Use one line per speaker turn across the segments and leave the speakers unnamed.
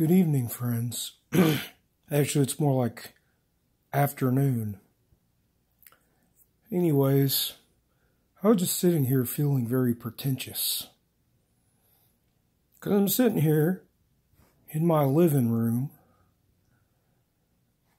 Good evening, friends. Actually, it's more like afternoon. Anyways, I was just sitting here feeling very pretentious. Because I'm sitting here in my living room,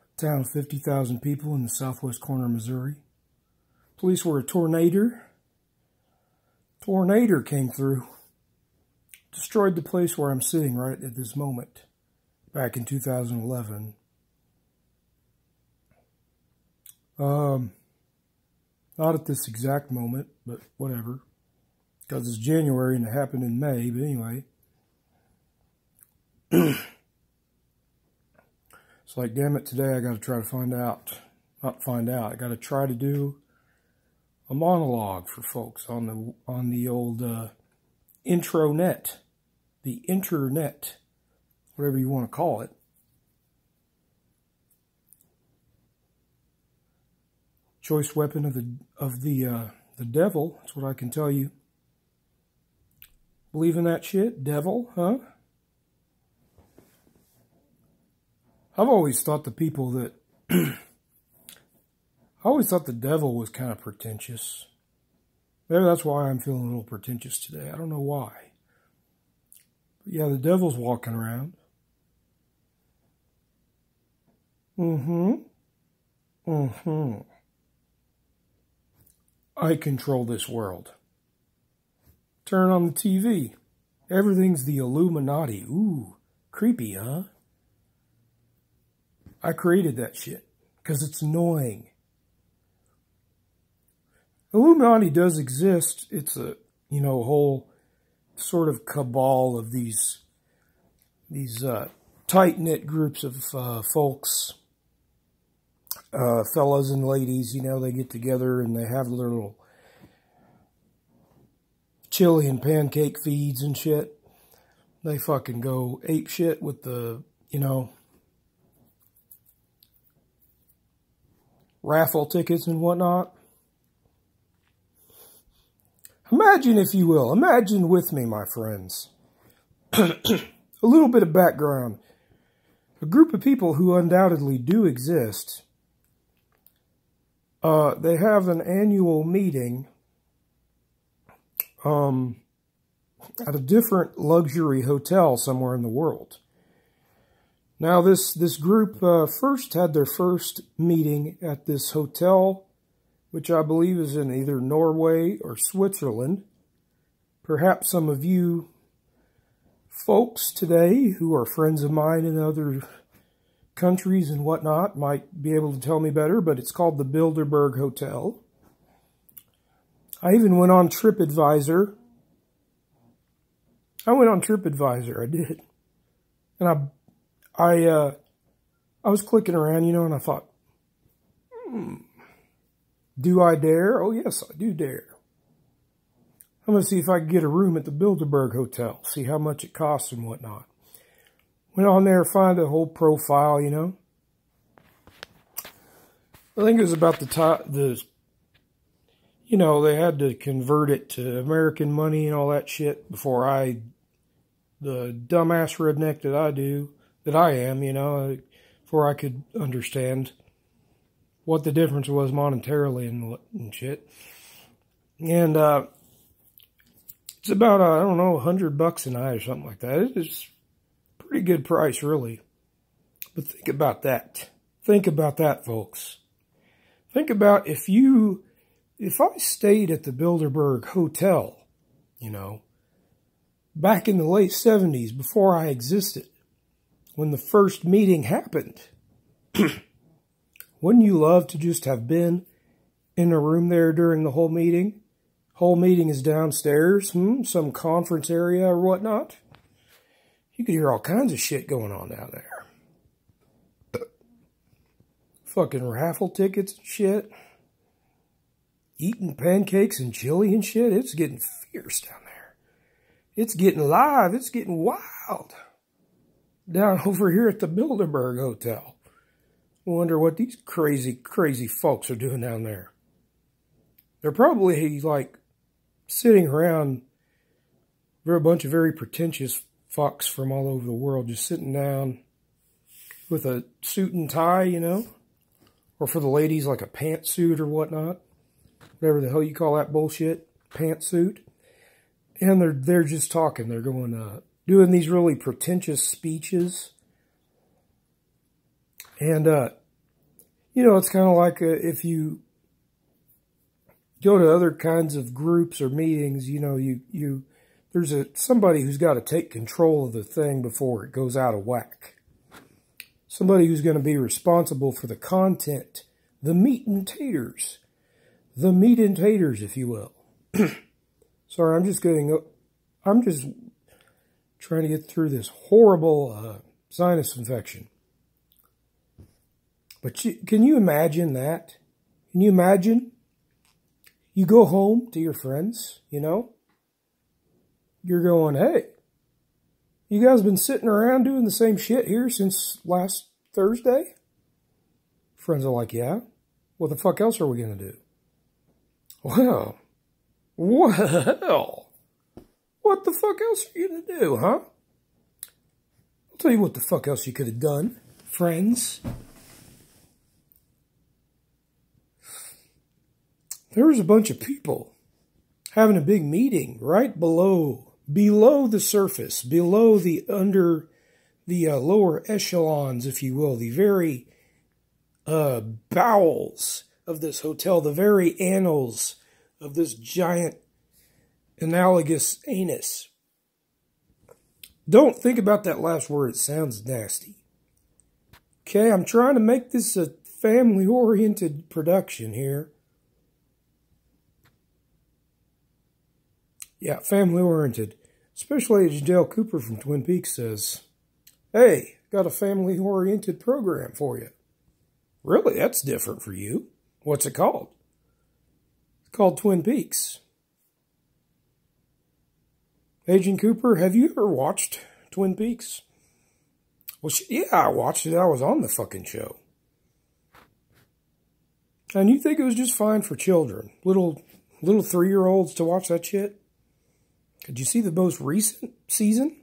a town of 50,000 people in the southwest corner of Missouri. Police were a tornado came through. Destroyed the place where I'm sitting right at this moment, back in 2011. Not at this exact moment, but whatever. Because it's January and it happened in May, but anyway. It's like, damn it, today I got to try to find out. Not find out, I got to try to do a monologue for folks on the old intranet. The internet, whatever you want to call it. Choice weapon of the devil. That's what I can tell you. Believe in that shit, devil, huh? I've always thought the people that I always thought the devil was kind of pretentious. Maybe that's why I'm feeling a little pretentious today. I don't know why. Yeah, the devil's walking around. I control this world. Turn on the TV. Everything's the Illuminati. Ooh, creepy, huh? I created that shit because it's annoying. Illuminati does exist. It's a, whole sort of cabal of these tight-knit groups of folks, fellas and ladies, they get together and they have their little chili and pancake feeds and shit. They fucking go ape shit with the, raffle tickets and whatnot. Imagine, if you will, imagine with me, my friends, a little bit of background. A group of people who undoubtedly do exist, they have an annual meeting at a different luxury hotel somewhere in the world. Now, this group first had their first meeting at this hotel, which I believe is in either Norway or Switzerland. Perhaps some of you folks today who are friends of mine in other countries and whatnot might be able to tell me better, but it's called the Bilderberg Hotel. I even went on TripAdvisor. I did. And I was clicking around, and I thought, do I dare? Oh, yes, I do dare. I'm going to see if I can get a room at the Bilderberg Hotel, see how much it costs and whatnot. Went on there, find a whole profile, I think it was about they had to convert it to American money and all that shit before the dumbass redneck that I am, before I could understand what the difference was monetarily and shit. And it's about, $100 a night or something like that. It's a pretty good price, really. But think about that. Think about that, folks. Think about if I stayed at the Bilderberg Hotel, back in the late 70s, before I existed, when the first meeting happened, wouldn't you love to just have been in a room there during the whole meeting? Whole meeting is downstairs, some conference area or whatnot. You could hear all kinds of shit going on down there. Fucking raffle tickets and shit. Eating pancakes and chili and shit. It's getting fierce down there. It's getting live. It's getting wild. Down over here at the Bilderberg Hotel. I wonder what these crazy, crazy folks are doing down there. They're probably, sitting around. They're a bunch of very pretentious fucks from all over the world just sitting down with a suit and tie, you know, or for the ladies like a pantsuit or whatnot, whatever the hell you call that bullshit, pantsuit. And they're just talking. They're going doing these really pretentious speeches, and you know, it's kind of like if you go to other kinds of groups or meetings, you know, there's somebody who's got to take control of the thing before it goes out of whack. Somebody who's going to be responsible for the content, the meat and taters, if you will. Sorry, I'm just trying to get through this horrible sinus infection. But can you imagine that? Can you imagine? You go home to your friends, you know? You're going, hey, you guys been sitting around doing the same shit here since last Thursday? Friends are like, yeah. What the fuck else are we going to do? Well, what the fuck else are you going to do, huh? I'll tell you what the fuck else you could have done, friends. There was a bunch of people having a big meeting right below the surface, below the lower echelons, if you will, the very bowels of this hotel, the very annals of this giant analogous anus. Don't think about that last word. It sounds nasty. Okay, I'm trying to make this a family-oriented production here. Yeah, family-oriented. Special Agent Dale Cooper from Twin Peaks says, hey, got a family-oriented program for you. Really? That's different for you. What's it called? It's called Twin Peaks. Agent Cooper, have you ever watched Twin Peaks? Well, yeah, I watched it. I was on the fucking show. And you think it was just fine for children, little 3-year-olds to watch that shit? Did you see the most recent season?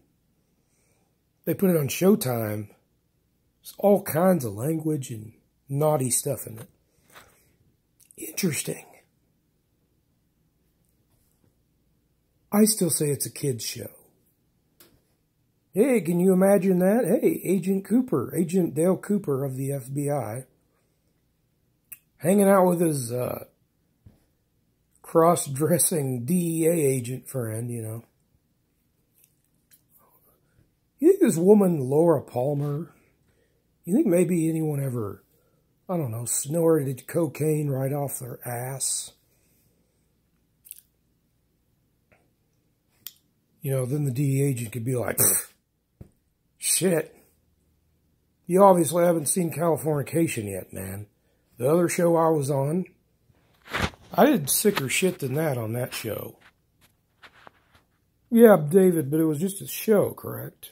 They put it on Showtime. There's all kinds of language and naughty stuff in it. Interesting. I still say it's a kid's show. Hey, can you imagine that? Hey, Agent Dale Cooper of the FBI, hanging out with his cross-dressing DEA agent friend, you know. You think this woman, Laura Palmer, you think maybe anyone ever, I don't know, snorted cocaine right off their ass? You know, then the DEA agent could be like, shit, you obviously haven't seen Californication yet, man. The other show I was on, I did sicker shit than that on that show. Yeah, David, but it was just a show, correct?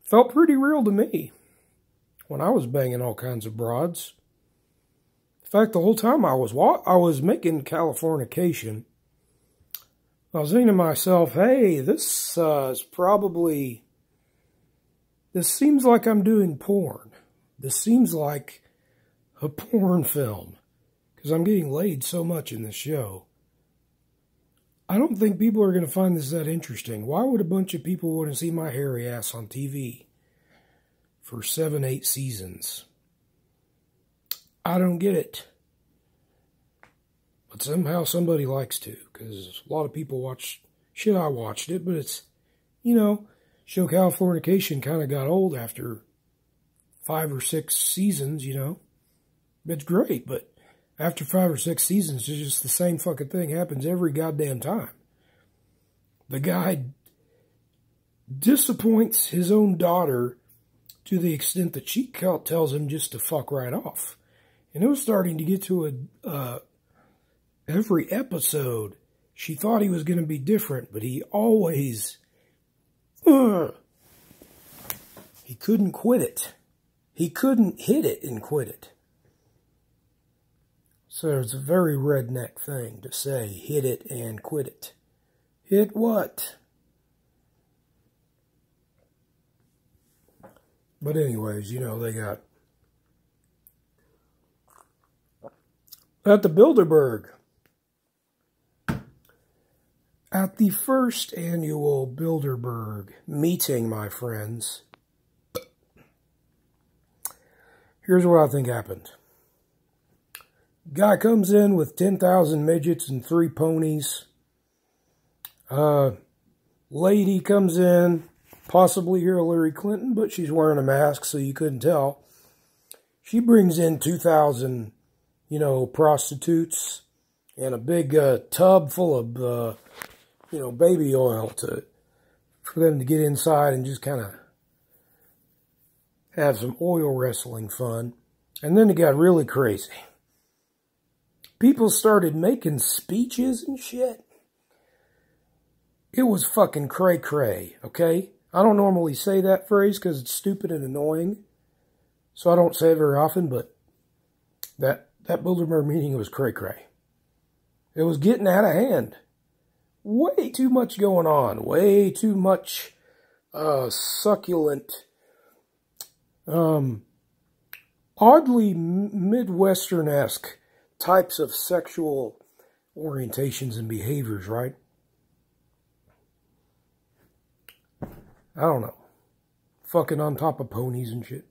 Felt pretty real to me when I was banging all kinds of broads. In fact, the whole time I was making Californication, I was thinking to myself, hey, this seems like I'm doing porn. This seems like a porn film. Because I'm getting laid so much in this show. I don't think people are going to find this that interesting. Why would a bunch of people want to see my hairy ass on TV for 7-8 seasons? I don't get it. But somehow somebody likes to. Because a lot of people watch shit. I watched it, but it's, you know, show Californication kind of got old after 5 or 6 seasons, you know. It's great, but after 5 or 6 seasons, it's just the same fucking thing happens every goddamn time. The guy disappoints his own daughter to the extent that she tells him just to fuck right off. And it was starting to get to every episode, she thought he was going to be different, but he always, he couldn't quit it. He couldn't hit it and quit it. So it's a very redneck thing to say, hit it and quit it. Hit what? But anyways, you know, they got... At the Bilderberg, at the first annual Bilderberg meeting, my friends, here's what I think happened. Guy comes in with 10,000 midgets and 3 ponies. Lady comes in, possibly Hillary Clinton, but she's wearing a mask, so you couldn't tell. She brings in 2,000, you know, prostitutes and a big tub full of, you know, baby oil for them to get inside and just kind of have some oil wrestling fun. And then it got really crazy. People started making speeches and shit. It was fucking cray-cray, okay? I don't normally say that phrase because it's stupid and annoying. So I don't say it very often, but that Bilderberg meeting was cray-cray. It was getting out of hand. Way too much going on. Way too much succulent, oddly Midwestern-esque types of sexual orientations and behaviors, right? I don't know. Fucking on top of ponies and shit.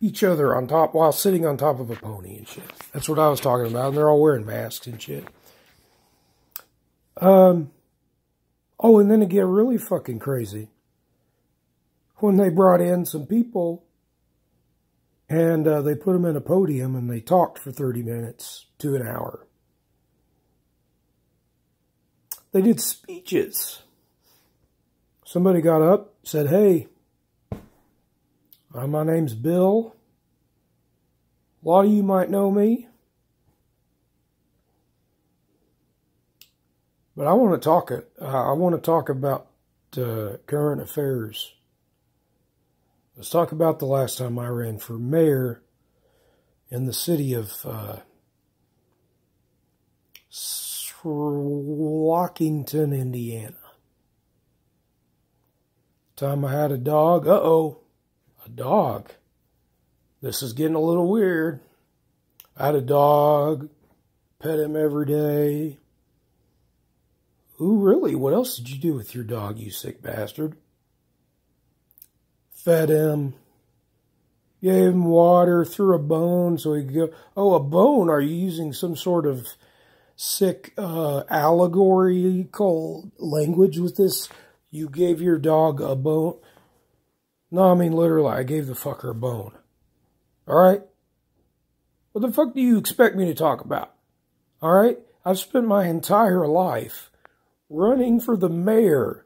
Each other on top while sitting on top of a pony and shit. That's what I was talking about. And they're all wearing masks and shit. Oh, and then it get really fucking crazy. When they brought in some people and they put them in a podium and they talked for 30 minutes to an hour. They did speeches. Somebody got up, said, "Hey, my name's Bill. A lot of you might know me. But I want to talk about current affairs. Let's talk about the last time I ran for mayor in the city of Washington, Indiana. Time I had a dog. Uh-oh. A dog. This is getting a little weird. I had a dog. Pet him every day. Ooh, really? What else did you do with your dog, you sick bastard? Fed him. Gave him water. Threw a bone so he could go. Oh, a bone? Are you using some sort of sick allegorical language with this? You gave your dog a bone? No, I mean literally, I gave the fucker a bone. Alright? What the fuck do you expect me to talk about? Alright? I've spent my entire life running for the mayor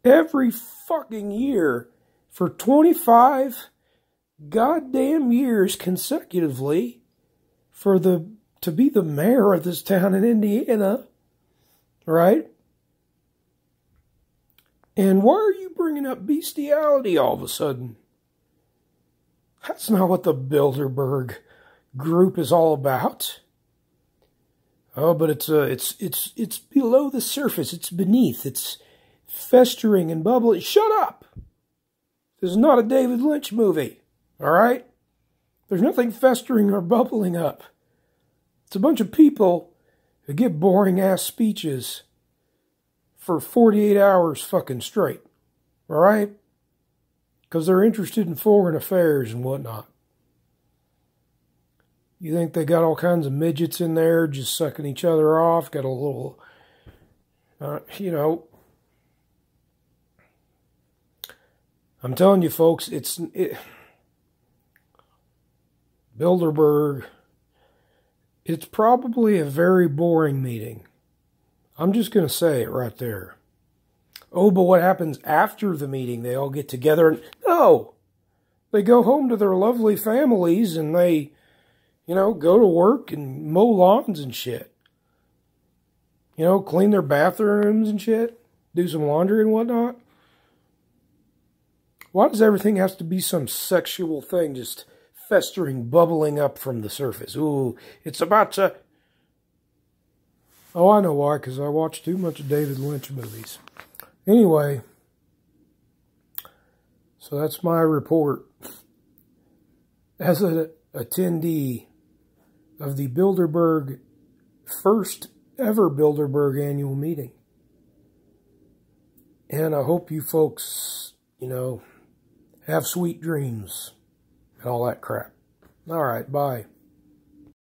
every fucking year for 25 goddamn years consecutively to be the mayor of this town in Indiana. Right? And why are you bringing up bestiality all of a sudden? That's not what the Bilderberg group is all about. Oh, but it's below the surface. It's beneath. It's festering and bubbling. Shut up! This is not a David Lynch movie. All right? There's nothing festering or bubbling up. It's a bunch of people who give boring-ass speeches for 48 hours fucking straight. All right? Because they're interested in foreign affairs and whatnot. You think they got all kinds of midgets in there just sucking each other off? Got a little, you know. I'm telling you, folks, Bilderberg, it's probably a very boring meeting. I'm just going to say it right there. Oh, but what happens after the meeting? They all get together and... No! They go home to their lovely families and they, you know, go to work and mow lawns and shit. You know, clean their bathrooms and shit. Do some laundry and whatnot. Why does everything have to be some sexual thing just festering, bubbling up from the surface? Ooh, it's about to... Oh, I know why, because I watch too much David Lynch movies. Anyway, So that's my report as an attendee of the Bilderberg, first ever Bilderberg annual meeting. And I hope you folks, have sweet dreams and all that crap. All right, bye.